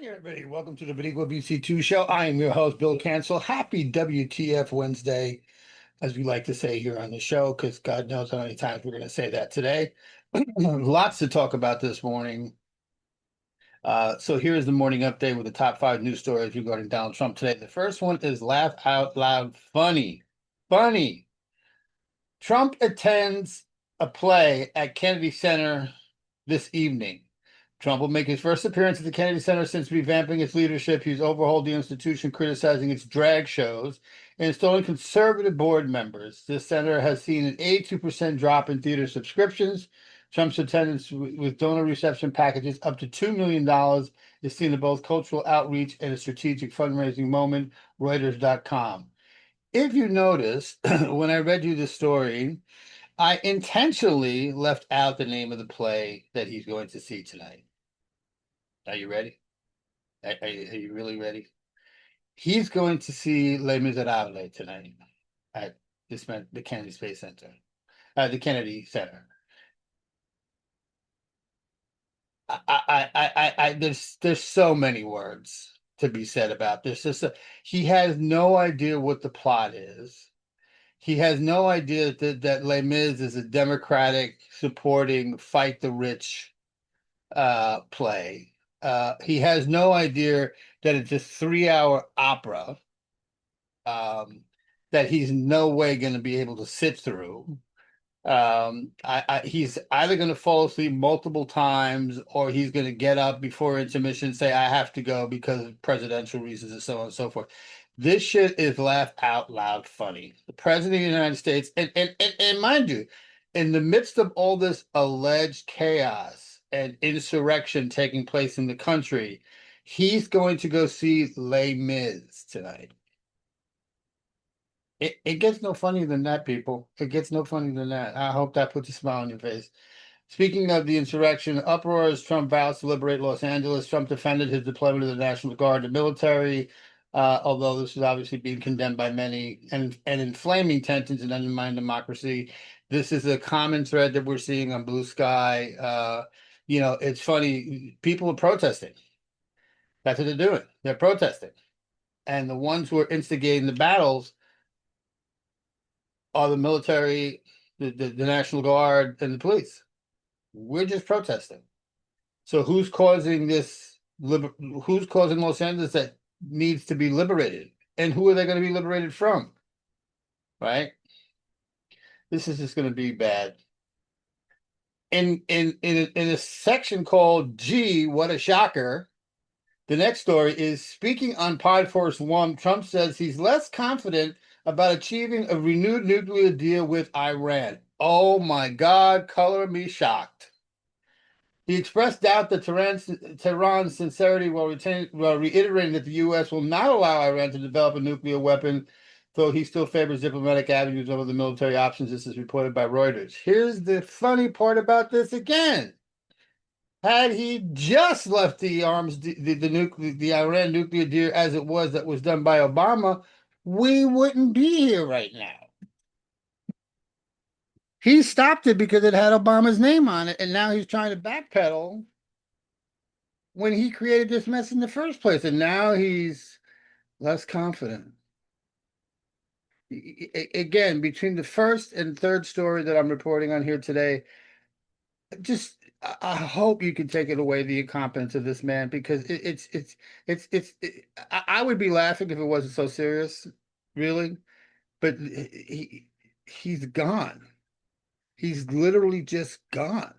morning, everybody. Welcome to the BoricuaBC2 show. I am your host, Bill Cancel. Happy WTF Wednesday, as we like to say here on the show, because God knows how many times we're going to say that today. Lots to talk about this morning. So here's the morning update with the top 5 news stories regarding Donald Trump today. The first one is laugh out loud funny. Funny. Trump attends a play at Kennedy Center this evening. Trump will make his first appearance at the Kennedy Center since revamping its leadership. He's overhauled the institution, criticizing its drag shows and installing conservative board members. This center has seen an 82% drop in theater subscriptions. Trump's attendance with donor reception packages up to $2 million is seen as both cultural outreach and a strategic fundraising moment, Reuters.com. If you notice, when I read you this story, I intentionally left out the name of the play that he's going to see tonight. Are you ready? Are you really ready? He's going to see Les Miserables tonight at the Kennedy Space Center, the Kennedy Center. There's so many words to be said about this. He has no idea what the plot is. He has no idea that Les Mis is a Democratic supporting fight the rich play. He has no idea that it's a 3-hour opera that he's no way going to be able to sit through. He's either going to fall asleep multiple times or he's going to get up before intermission and say, I have to go because of presidential reasons and so on and so forth. This shit is laugh out loud funny. The president of the United States, and mind you, in the midst of all this alleged chaos and insurrection taking place in the country, he's going to go see Les Mis tonight. It gets no funnier than that, people. It gets no funnier than that. I hope that puts a smile on your face. Speaking of the insurrection, uproar as Trump vows to liberate Los Angeles. Trump defended his deployment of the National Guard and military, although this is obviously being condemned by many and inflaming tensions and undermining democracy. This is a common thread that we're seeing on Blue Sky. It's funny. People are protesting. That's what they're doing. They're protesting. And the ones who are instigating the battles are the military, the National Guard, and the police. We're just protesting. So who's causing this? Who's causing Los Angeles that needs to be liberated? And who are they going to be liberated from? Right? This is just going to be bad. In a section called "Gee, what a shocker." The next story is speaking on Pod Force One. Trump says he's less confident about achieving a renewed nuclear deal with Iran. Oh my God, color me shocked. He expressed doubt that Tehran's sincerity while reiterating that the U.S. will not allow Iran to develop a nuclear weapon, though he still favors diplomatic avenues over the military options. This is reported by Reuters. Here's the funny part about this again. Had he just left the Iran nuclear deal as it was that was done by Obama, we wouldn't be here right now. He stopped it because it had Obama's name on it, and now he's trying to backpedal when he created this mess in the first place, and now he's less confident. Again, between the first and third story that I'm reporting on here today, just I hope you can take it away the incompetence of this man because I would be laughing if it wasn't so serious, really, but he's gone. He's literally just gone.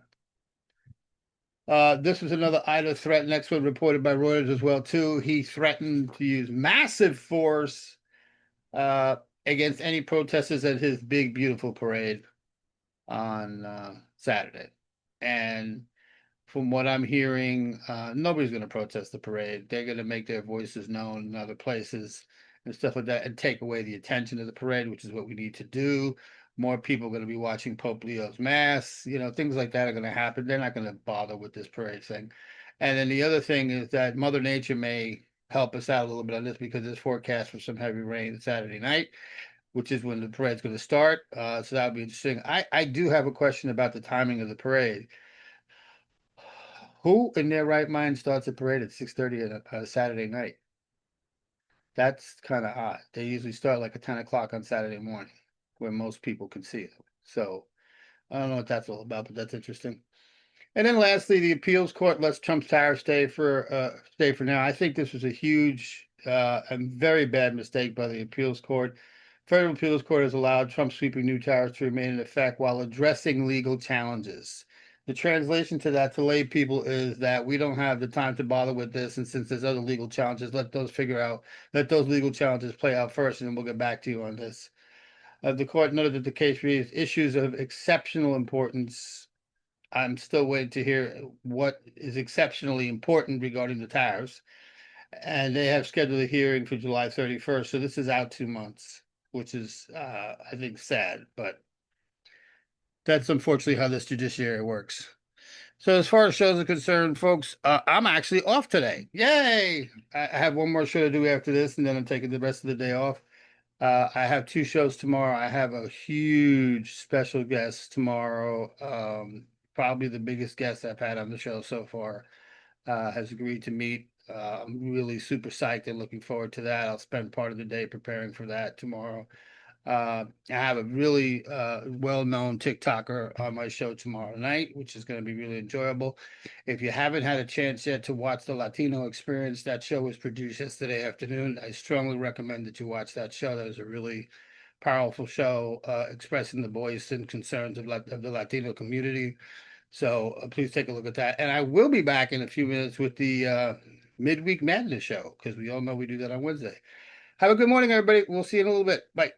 This was another idle threat. Next one reported by Reuters as well too. He threatened to use massive force against any protesters at his big beautiful parade on Saturday. And from what I'm hearing, nobody's going to protest the parade. They're going to make their voices known in other places and stuff like that and take away the attention of the parade, which is what we need to do. More people are going to be watching Pope Leo's Mass. Things like that are going to happen. They're not going to bother with this parade thing. And then the other thing is that Mother Nature may help us out a little bit on this because there's forecast for some heavy rain Saturday night, which is when the parade's going to start. So that'll be interesting. I do have a question about the timing of the parade. Who in their right mind starts a parade at 6:30 on a Saturday night? That's kind of odd. They usually start like at 10 o'clock on Saturday morning, where most people can see it. So I don't know what that's all about, but that's interesting. And then lastly, the appeals court lets Trump's tariff stay for now. I think this was a huge and very bad mistake by the appeals court. Federal appeals court has allowed Trump's sweeping new tariffs to remain in effect while addressing legal challenges. The translation to that to lay people is that we don't have the time to bother with this, and since there's other legal challenges, let those legal challenges play out first, and then we'll get back to you on this. The court noted that the case raised issues of exceptional importance. I'm still waiting to hear what is exceptionally important regarding the tariffs. And they have scheduled a hearing for July 31st. So this is out 2 months, which is, I think, sad. But that's unfortunately how this judiciary works. So as far as shows are concerned, folks, I'm actually off today. Yay! I have one more show to do after this, and then I'm taking the rest of the day off. I have 2 shows tomorrow. I have a huge special guest tomorrow. Probably the biggest guest I've had on the show so far, has agreed to meet. I'm really super psyched and looking forward to that. I'll spend part of the day preparing for that tomorrow. I have a really well-known TikToker on my show tomorrow night, which is going to be really enjoyable. If you haven't had a chance yet to watch the Latino Experience, that show was produced yesterday afternoon. I strongly recommend that you watch that show. That was a really powerful show expressing the voice and concerns of the Latino community. So please take a look at that. And I will be back in a few minutes with the Midweek Madness show, because we all know we do that on Wednesday. Have a good morning, everybody. We'll see you in a little bit. Bye.